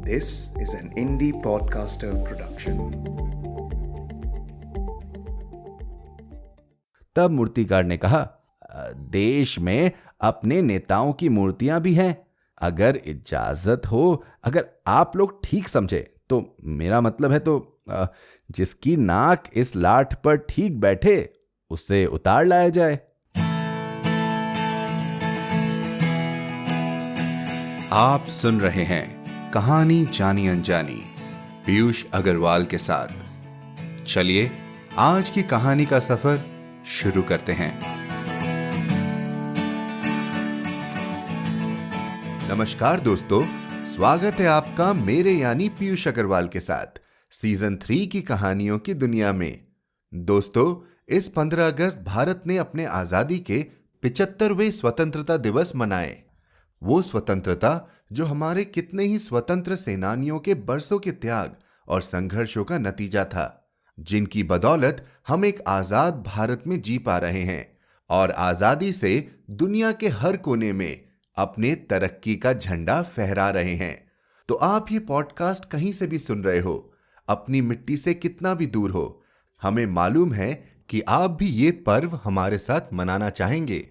This is an indie podcaster production. तब मूर्तिकार ने कहा, देश में अपने नेताओं की मूर्तियां भी हैं। अगर इजाजत हो, अगर आप लोग ठीक समझे तो मेरा मतलब है तो जिसकी नाक इस लाठ पर ठीक बैठे उसे उतार लाया जाए। आप सुन रहे हैं कहानी जानी अनजानी पीयूष अग्रवाल के साथ। चलिए आज की कहानी का सफर शुरू करते हैं। नमस्कार दोस्तों, स्वागत है आपका मेरे यानी पीयूष अग्रवाल के साथ सीजन 3 की कहानियों की दुनिया में। दोस्तों, इस 15 अगस्त भारत ने अपने आजादी के 75वें स्वतंत्रता दिवस मनाए। वो स्वतंत्रता जो हमारे कितने ही स्वतंत्र सेनानियों के बरसों के त्याग और संघर्षों का नतीजा था, जिनकी बदौलत हम एक आजाद भारत में जी पा रहे हैं और आजादी से दुनिया के हर कोने में अपने तरक्की का झंडा फहरा रहे हैं। तो आप ये पॉडकास्ट कहीं से भी सुन रहे हो, अपनी मिट्टी से कितना भी दूर हो, हमें मालूम है कि आप भी ये पर्व हमारे साथ मनाना चाहेंगे।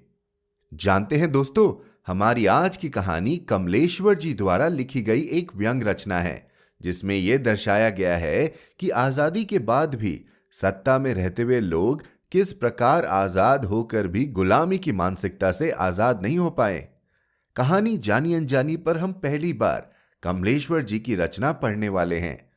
जानते हैं दोस्तों, हमारी आज की कहानी कमलेश्वर जी द्वारा लिखी गई एक व्यंग रचना है, जिसमें यह दर्शाया गया है कि आजादी के बाद भी सत्ता में रहते हुए लोग किस प्रकार आजाद होकर भी गुलामी की मानसिकता से आजाद नहीं हो पाए। कहानी जानी अनजानी पर हम पहली बार कमलेश्वर जी की रचना पढ़ने वाले हैं।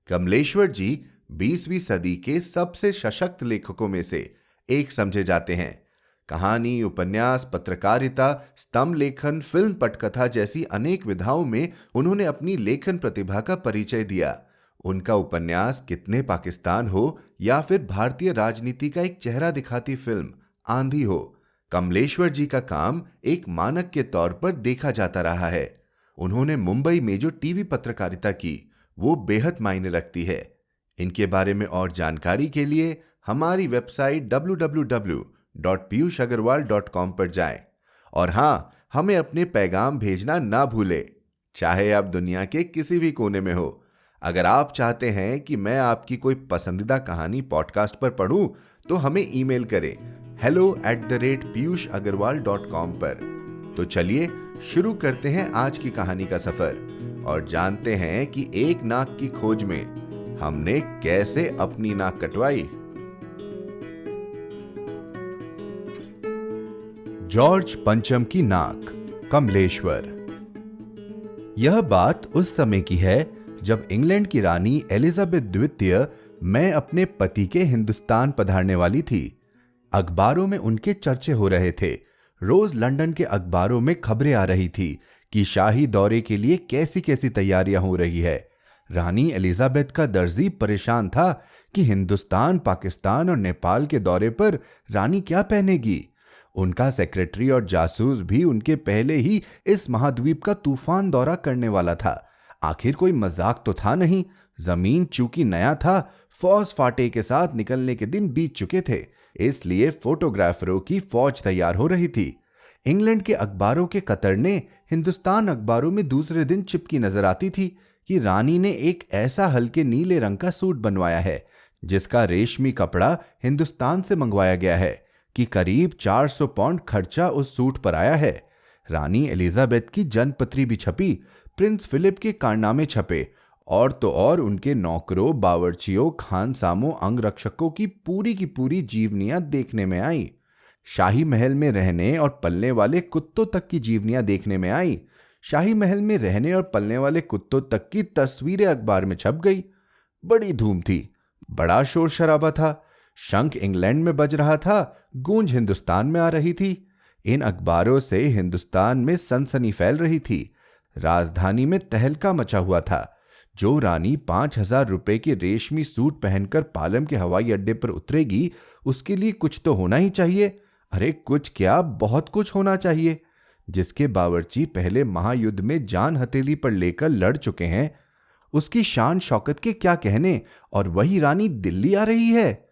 कमलेश्वर जी 20वीं सदी के सबसे सशक्त लेखकों में से एक समझे जाते हैं। कहानी, उपन्यास, पत्रकारिता, स्तंभ लेखन, फिल्म, पटकथा जैसी अनेक विधाओं में उन्होंने अपनी लेखन प्रतिभा का परिचय दिया। उनका उपन्यास कितने पाकिस्तान हो या फिर भारतीय राजनीति का एक चेहरा दिखाती फिल्म आंधी हो, कमलेश्वर जी का काम एक मानक के तौर पर देखा जाता रहा है। उन्होंने मुंबई में जो टीवी पत्रकारिता की, वो बेहद मायने रखती है। इनके बारे में और जानकारी के लिए हमारी वेबसाइट www.piyushagarwal.com पर जाएं। और हाँ, हमें अपने पैगाम भेजना ना भूलें, चाहे आप दुनिया के किसी भी कोने में हो। अगर आप चाहते हैं कि मैं आपकी कोई पसंदीदा कहानी पॉडकास्ट पर पढ़ूं, तो हमें ईमेल करें hello@piyushagarwal.com पर। तो चलिए शुरू करते हैं आज की कहानी का सफर और जानते हैं कि एक नाक की खोज में हमने कैसे अपनी नाक कटवाई। जॉर्ज पंचम की नाक, कमलेश्वर। यह बात उस समय की है जब इंग्लैंड की रानी एलिजाबेथ द्वितीय मैं अपने पति के हिंदुस्तान पधारने वाली थी। अखबारों में उनके चर्चे हो रहे थे। रोज लंदन के अखबारों में खबरें आ रही थी कि शाही दौरे के लिए कैसी कैसी तैयारियां हो रही है। रानी एलिजाबेथ का दर्जी परेशान था कि हिंदुस्तान, पाकिस्तान और नेपाल के दौरे पर रानी क्या पहनेगी। उनका सेक्रेटरी और जासूस भी उनके पहले ही इस महाद्वीप का तूफान दौरा करने वाला था। आखिर कोई मजाक तो था नहीं। जमीन चूंकि नया था, फौज फाटे के साथ निकलने के दिन बीत चुके थे, इसलिए फोटोग्राफरों की फौज तैयार हो रही थी। इंग्लैंड के अखबारों के कतरने हिंदुस्तान अखबारों में दूसरे दिन चिपकी नजर आती थी कि रानी ने एक ऐसा हल्के नीले रंग का सूट बनवाया है, जिसका रेशमी कपड़ा हिंदुस्तान से मंगवाया गया है, कि करीब 400 पाउंड खर्चा उस सूट पर आया है। रानी एलिजाबेथ की जन्मपत्री भी छपी, प्रिंस फिलिप के कारनामे छपे, और तो और उनके नौकरों, बावर्चियों, खानसामों, अंगरक्षकों की पूरी जीवनियां देखने में आई। शाही महल में रहने और पलने वाले कुत्तों तक की जीवनियां देखने में आई। शाही महल में रहने और पलने वाले कुत्तों तक की तस्वीरें अखबार में छप गई। बड़ी धूम थी, बड़ा शोर शराबा था। शंख इंग्लैंड में बज रहा था, गूंज हिंदुस्तान में आ रही थी। इन अखबारों से हिंदुस्तान में सनसनी फैल रही थी। राजधानी में तहलका मचा हुआ था। जो रानी 5,000 रुपए के रेशमी सूट पहनकर पालम के हवाई अड्डे पर उतरेगी, उसके लिए कुछ तो होना ही चाहिए। अरे कुछ क्या, बहुत कुछ होना चाहिए। जिसके बावर्ची पहले महायुद्ध में जान हथेली पर लेकर लड़ चुके हैं, उसकी शान शौकत के क्या कहने, और वही रानी दिल्ली आ रही है।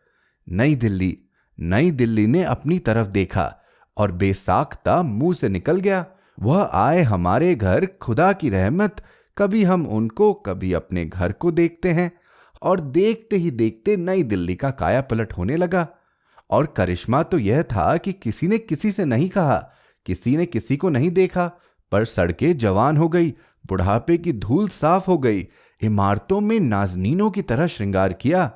नई दिल्ली ने अपनी तरफ देखा और बेसाख्ता मुंह से निकल गया, वह आए हमारे घर, खुदा की रहमत, कभी हम उनको, कभी अपने घर को देखते हैं, और देखते ही देखते नई दिल्ली का काया पलट होने लगा। और करिश्मा तो यह था कि किसी ने किसी से नहीं कहा, किसी ने किसी को नहीं देखा, पर सड़कें जवान हो गई, बुढ़ापे की धूल साफ हो गई, इमारतों में नाज़नीनों की तरह श्रृंगार किया।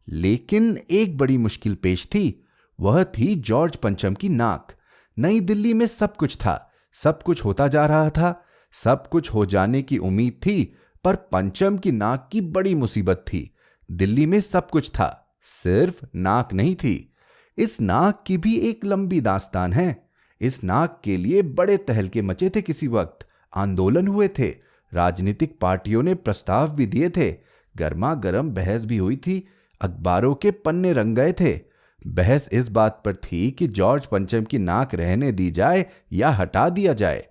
लेकिन एक बड़ी मुश्किल पेश थी, वह थी जॉर्ज पंचम की नाक। नई दिल्ली में सब कुछ था, सब कुछ होता जा रहा था, सब कुछ हो जाने की उम्मीद थी, पर पंचम की नाक की बड़ी मुसीबत थी। दिल्ली में सब कुछ था, सिर्फ नाक नहीं थी। इस नाक की भी एक लंबी दास्तान है। इस नाक के लिए बड़े तहलके मचे थे, किसी वक्त आंदोलन हुए थे, राजनीतिक पार्टियों ने प्रस्ताव भी दिए थे, गर्मा गर्म बहस भी हुई थी, अखबारों के पन्ने रंग गए थे। बहस इस बात पर थी कि जॉर्ज पंचम की नाक रहने दी जाए या हटा दिया जाए।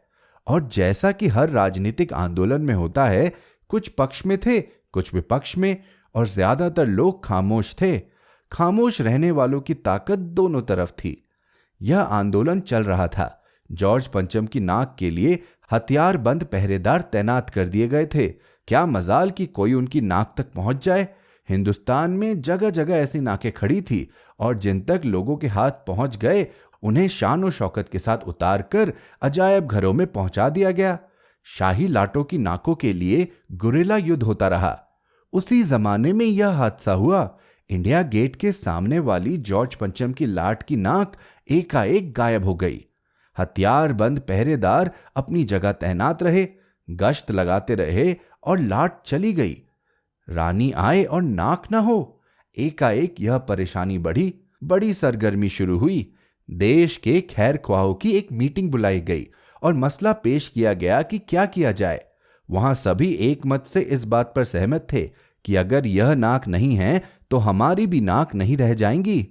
और जैसा कि हर राजनीतिक आंदोलन में होता है, कुछ पक्ष में थे, कुछ विपक्ष में, और ज्यादातर लोग खामोश थे। खामोश रहने वालों की ताकत दोनों तरफ थी। यह आंदोलन चल रहा था। जॉर्ज पंचम की नाक के लिए हथियारबंद पहरेदार तैनात कर दिए गए थे। क्या मजाल कि कोई उनकी नाक तक पहुंच जाए। हिंदुस्तान में जगह जगह ऐसी नाकें खड़ी थी, और जिन तक लोगों के हाथ पहुंच गए उन्हें शान और शौकत के साथ उतारकर अजायब घरों में पहुंचा दिया गया। शाही लाटों की नाकों के लिए गुरिल्ला युद्ध होता रहा। उसी जमाने में यह हादसा हुआ। इंडिया गेट के सामने वाली जॉर्ज पंचम की लाट की नाक एकाएक गायब हो गई। हथियारबंद पहरेदार अपनी जगह तैनात रहे, गश्त लगाते रहे, और लाट चली गई। रानी आए और नाक न हो। एकाएक यह परेशानी बढ़ी। बड़ी सरगर्मी शुरू हुई। देश के खैर ख्वाहों की एक मीटिंग बुलाई गई और मसला पेश किया गया कि क्या किया जाए। वहां सभी एक मत से इस बात पर सहमत थे कि अगर यह नाक नहीं है तो हमारी भी नाक नहीं रह जाएंगी।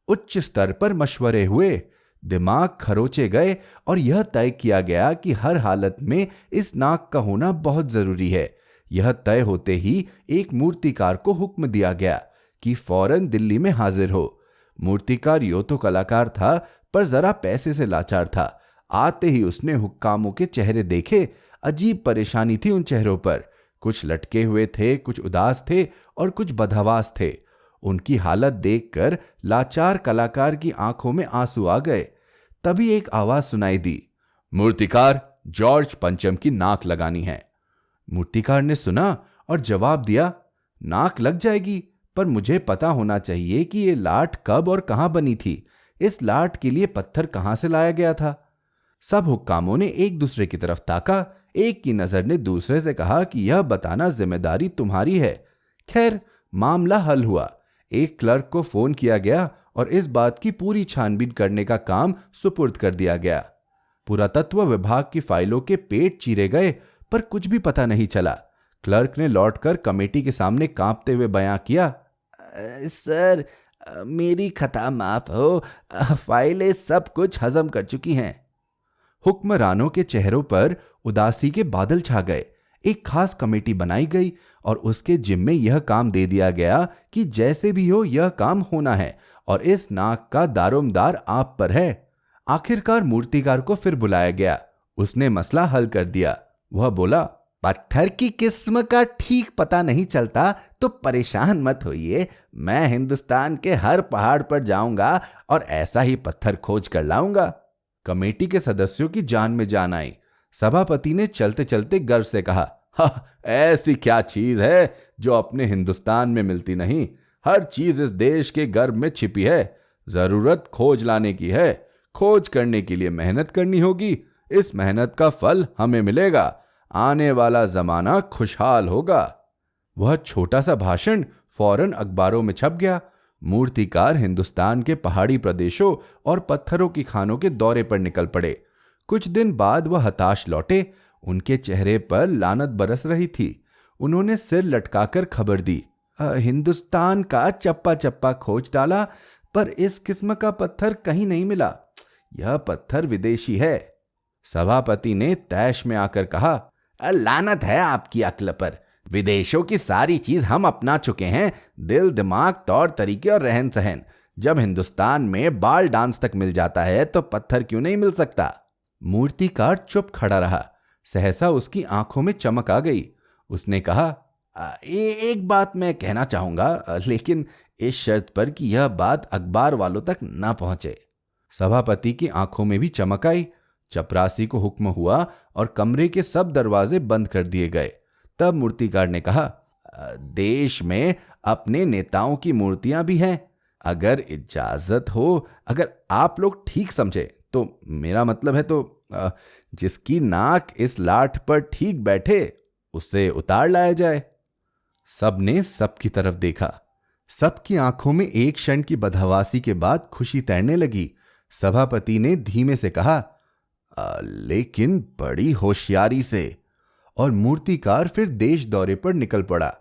उच्च स्तर पर मशवरे हुए, दिमाग खरोचे गए, और यह तय किया गया कि हर हालत में इस नाक का होना बहुत जरूरी है। यह तय होते ही एक मूर्तिकार को हुक्म दिया गया कि फौरन दिल्ली में हाजिर हो। मूर्तिकार यो तो कलाकार था, पर जरा पैसे से लाचार था। आते ही उसने हुक्कामों के चेहरे देखे। अजीब परेशानी थी उन चेहरों पर। कुछ लटके हुए थे, कुछ उदास थे, और कुछ बदहवास थे। उनकी हालत देखकर लाचार कलाकार की आंखों में आंसू आ गए। तभी एक आवाज सुनाई दी, मूर्तिकार, जॉर्ज पंचम की नाक लगानी है। मूर्तिकार ने सुना और जवाब दिया, नाक लग जाएगी, पर मुझे पता होना चाहिए कि ये लाट कब और कहां बनी थी। इस लाट के लिए पत्थर कहां से लाया गया था। सब हुक्कामों ने एक दूसरे की तरफ ताका। एक की नजर ने दूसरे से कहा कि यह बताना जिम्मेदारी तुम्हारी है। खैर, मामला हल हुआ। एक क्लर्क को फोन किया गया और इस बात की पूरी छानबीन करने का काम सुपुर्द कर दिया गया। पुरातत्व विभाग की फाइलों के पेट चीरे गए, पर कुछ भी पता नहीं चला। क्लर्क ने लौटकर कमेटी के सामने कांपते हुए बयां किया, सर, मेरी खता माफ हो, फाइलें सब कुछ हजम कर चुकी हैं। हुक्मरानों के चेहरों पर उदासी के बादल छा गए। एक खास कमेटी बनाई गई और उसके जिम्मे यह काम दे दिया गया कि जैसे भी हो यह काम होना है, और इस नाक का दारोमदार आप पर है। आखिरकार मूर्तिकार को फिर बुलाया गया। उसने मसला हल कर दिया। वह बोला, पत्थर की किस्म का ठीक पता नहीं चलता तो परेशान मत होइए। मैं हिंदुस्तान के हर पहाड़ पर जाऊंगा और ऐसा ही पत्थर खोज कर लाऊंगा। कमेटी के सदस्यों की जान में जान आई। सभापति ने चलते चलते गर्व से कहा, ऐसी क्या चीज है जो अपने हिंदुस्तान में मिलती नहीं। हर चीज इस देश के गर्भ में छिपी है। जरूरत खोज लाने की है। खोज करने के लिए मेहनत करनी होगी। इस मेहनत का फल हमें मिलेगा। आने वाला जमाना खुशहाल होगा। वह छोटा सा भाषण फौरन अखबारों में छप गया। मूर्तिकार हिंदुस्तान के पहाड़ी प्रदेशों और पत्थरों की खानों के दौरे पर निकल पड़े। कुछ दिन बाद वह हताश लौटे। उनके चेहरे पर लानत बरस रही थी। उन्होंने सिर लटकाकर खबर दी, हिंदुस्तान का चप्पा चप्पा खोज डाला, पर इस किस्म का पत्थर कहीं नहीं मिला। यह पत्थर विदेशी है। सभापति ने तैश में आकर कहा, लानत है आपकी अक्ल पर। विदेशों की सारी चीज हम अपना चुके हैं, दिल, दिमाग, तौर तरीके और रहन सहन। जब हिंदुस्तान में बाल डांस तक मिल जाता है तो पत्थर क्यों नहीं मिल सकता। मूर्तिकार चुप खड़ा रहा। सहसा उसकी आंखों में चमक आ गई। उसने कहा, एक बात मैं कहना चाहूंगा, लेकिन इस शर्त पर कि यह बात अखबार वालों तक ना पहुंचे। सभापति की आंखों में भी चमक आई। चपरासी को हुक्म हुआ और कमरे के सब दरवाजे बंद कर दिए गए। तब मूर्तिकार ने कहा, देश में अपने नेताओं की मूर्तियां भी हैं। अगर इजाजत हो, अगर आप लोग ठीक समझे तो, मेरा मतलब है तो, जिसकी नाक इस लाठ पर ठीक बैठे उसे उतार लाया जाए। सबने सबकी तरफ देखा। सबकी आंखों में एक क्षण की बदहवासी के बाद खुशी तैरने लगी। सभापति ने धीमे से कहा, लेकिन बड़ी होशियारी से। और मूर्तिकार फिर देश दौरे पर निकल पड़ा।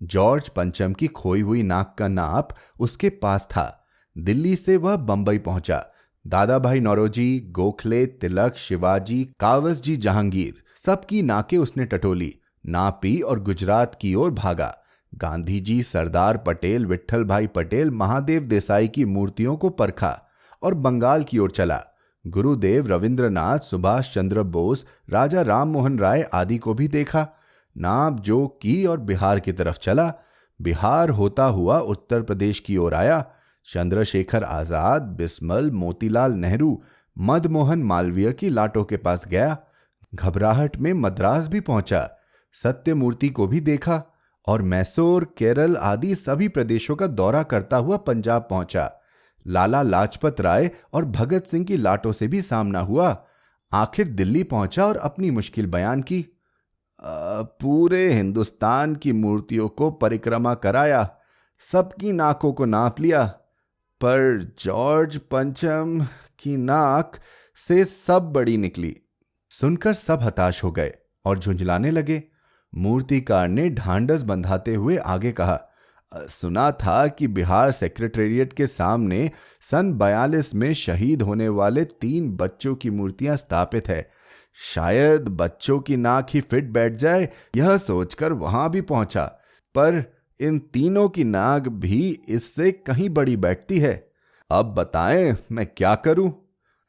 जॉर्ज पंचम की खोई हुई नाक का नाप उसके पास था। दिल्ली से वह बंबई पहुंचा। दादा भाई नौरोजी, गोखले, तिलक, शिवाजी, कावस जी, जहांगीर, सबकी नाकें उसने टटोली, नापी और गुजरात की ओर भागा। गांधी जी, सरदार पटेल, विट्ठल भाई पटेल, महादेव देसाई की मूर्तियों को परखा और बंगाल की ओर चला। गुरुदेव, रविंद्रनाथ, सुभाष चंद्र बोस, राजा राम मोहन राय आदि को भी देखा। नाप जोक की और बिहार की तरफ चला। बिहार होता हुआ उत्तर प्रदेश की ओर आया। चंद्रशेखर आजाद, बिस्मल, मोतीलाल नेहरू, मदमोहन मालवीय की लाटों के पास गया। घबराहट में मद्रास भी पहुंचा। सत्यमूर्ति को भी देखा और मैसूर, केरल आदि सभी प्रदेशों का दौरा करता हुआ पंजाब पहुंचा। लाला लाजपत राय और भगत सिंह की लाटों से भी सामना हुआ। आखिर दिल्ली पहुंचा और अपनी मुश्किल बयान की। पूरे हिंदुस्तान की मूर्तियों को परिक्रमा कराया, सबकी नाकों को नाप लिया, पर जॉर्ज पंचम की नाक से सब बड़ी निकली। सुनकर सब हताश हो गए और झुंझलाने लगे। मूर्तिकार ने ढांढस बंधाते हुए आगे कहा, सुना था कि बिहार सेक्रेटेरिएट के सामने सन 42 में शहीद होने वाले 3 बच्चों की मूर्तियां स्थापित है। शायद बच्चों की नाक ही फिट बैठ जाए, यह सोचकर वहां भी पहुंचा, पर इन तीनों की नाक भी इससे कहीं बड़ी बैठती है। अब बताएं मैं क्या करूं?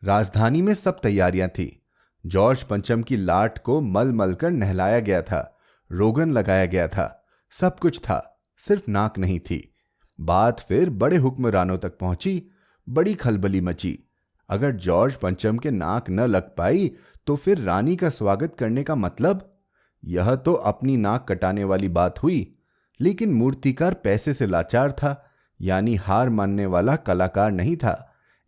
राजधानी में सब तैयारियां थी। जॉर्ज पंचम की लाट को मल मल कर नहलाया गया था, रोगन लगाया गया था, सब कुछ था, सिर्फ नाक नहीं थी। बात फिर बड़े हुक्मरानों तक पहुंची। बड़ी खलबली मची। अगर जॉर्ज पंचम के नाक न लग पाई तो फिर रानी का स्वागत करने का मतलब? यह तो अपनी नाक कटाने वाली बात हुई। लेकिन मूर्तिकार पैसे से लाचार था, यानी हार मानने वाला कलाकार नहीं था।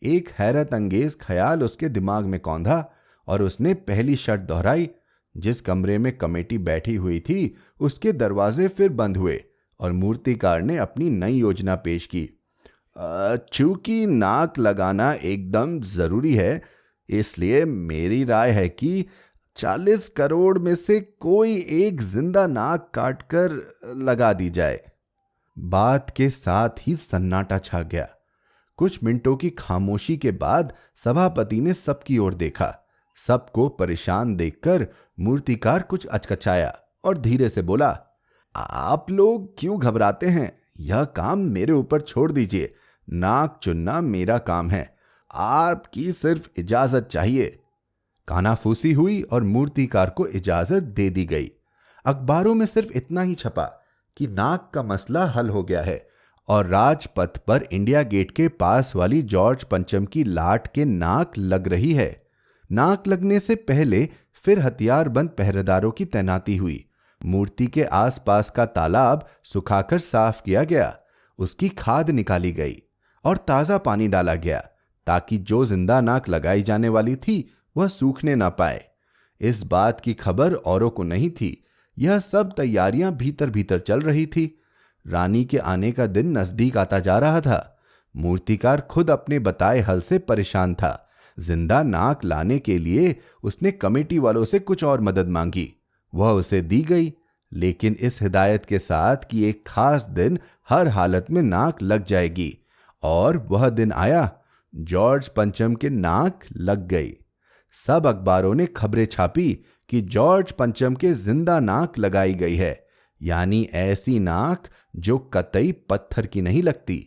एक हैरत अंगेज ख्याल उसके दिमाग में कौंधा और उसने पहली शर्त दोहराई। जिस कमरे में कमेटी बैठी हुई थी उसके दरवाजे फिर बंद हुए और मूर्तिकार ने अपनी नई योजना पेश की। चूंकि नाक लगाना एकदम जरूरी है, इसलिए मेरी राय है कि 40 करोड़ में से कोई एक जिंदा नाक काटकर लगा दी जाए। बात के साथ ही सन्नाटा छा गया। कुछ मिनटों की खामोशी के बाद सभापति ने सबकी ओर देखा। सबको परेशान देखकर मूर्तिकार कुछ अचकचाया और धीरे से बोला, आप लोग क्यों घबराते हैं? यह काम मेरे ऊपर छोड़ दीजिए। नाक चुनना मेरा काम है, आपकी सिर्फ इजाजत चाहिए। कानाफूसी हुई और मूर्तिकार को इजाजत दे दी गई। अखबारों में सिर्फ इतना ही छपा कि नाक का मसला हल हो गया है और राजपथ पर इंडिया गेट के पास वाली जॉर्ज पंचम की लाट के नाक लग रही है। नाक लगने से पहले फिर हथियारबंद पहरेदारों की तैनाती हुई। मूर्ति के आसपास का तालाब सुखाकर साफ किया गया, उसकी खाद निकाली गई और ताजा पानी डाला गया ताकि जो जिंदा नाक लगाई जाने वाली थी वह सूखने ना पाए। इस बात की खबर औरों को नहीं थी। यह सब तैयारियां भीतर भीतर चल रही थी। रानी के आने का दिन नजदीक आता जा रहा था। मूर्तिकार खुद अपने बताए हल से परेशान था। जिंदा नाक लाने के लिए उसने कमेटी वालों से कुछ और मदद मांगी, वह उसे दी गई, लेकिन इस हिदायत के साथ कि एक खास दिन हर हालत में नाक लग जाएगी। और वह दिन आया। जॉर्ज पंचम के नाक लग गई। सब अखबारों ने खबरें छापी कि जॉर्ज पंचम के जिंदा नाक लगाई गई है, यानी ऐसी नाक जो कतई पत्थर की नहीं लगती।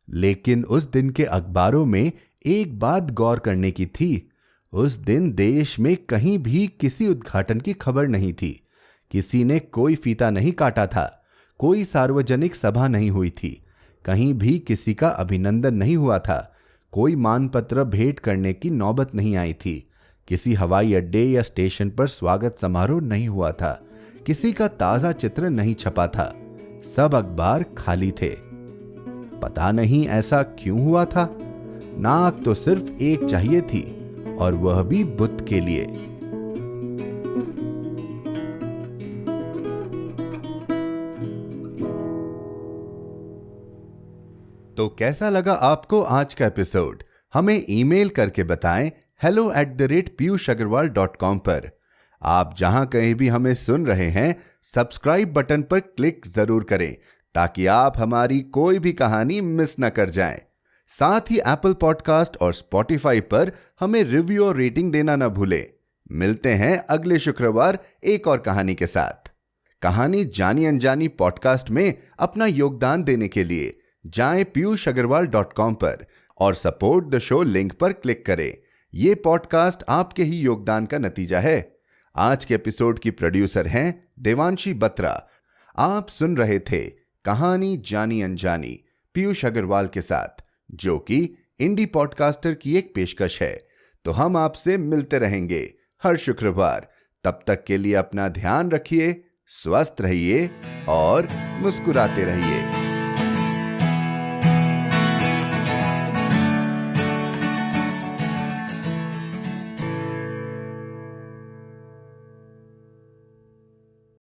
लेकिन उस दिन के अखबारों में एक बात गौर करने की थी। उस दिन देश में कहीं भी किसी उद्घाटन की खबर नहीं थी। किसी ने कोई फीता नहीं काटा था, कोई सार्वजनिक सभा नहीं हुई थी, कहीं भी किसी का अभिनंदन नहीं हुआ था, कोई मानपत्र भेंट करने की नौबत नहीं आई थी, किसी हवाई अड्डे या स्टेशन पर स्वागत समारोह नहीं हुआ था, किसी का ताजा चित्र नहीं छपा था। सब अखबार खाली थे। पता नहीं ऐसा क्यों हुआ था। नाक तो सिर्फ एक चाहिए थी, और वह भी बुद्ध के लिए। तो कैसा लगा आपको आज का एपिसोड? हमें ईमेल करके बताएं hello@piyushagarwal.com पर। आप जहां कहीं भी हमें सुन रहे हैं, सब्सक्राइब बटन पर क्लिक जरूर करें ताकि आप हमारी कोई भी कहानी मिस न कर जाएं। साथ ही एप्पल पॉडकास्ट और स्पॉटिफाई पर हमें रिव्यू और रेटिंग देना न भूलें। मिलते हैं अगले शुक्रवार एक और कहानी के साथ। कहानी जानी अनजानी पॉडकास्ट में अपना योगदान देने के लिए जाएं piyushagarwal.com पर और सपोर्ट द शो लिंक पर क्लिक करें। ये पॉडकास्ट आपके ही योगदान का नतीजा है। आज के एपिसोड की प्रोड्यूसर हैं देवांशी बत्रा। आप सुन रहे थे कहानी जानी अनजानी पीयूष अग्रवाल के साथ, जो कि इंडी पॉडकास्टर की एक पेशकश है। तो हम आपसे मिलते रहेंगे हर शुक्रवार। तब तक के लिए अपना ध्यान रखिए, स्वस्थ रहिए और मुस्कुराते रहिए।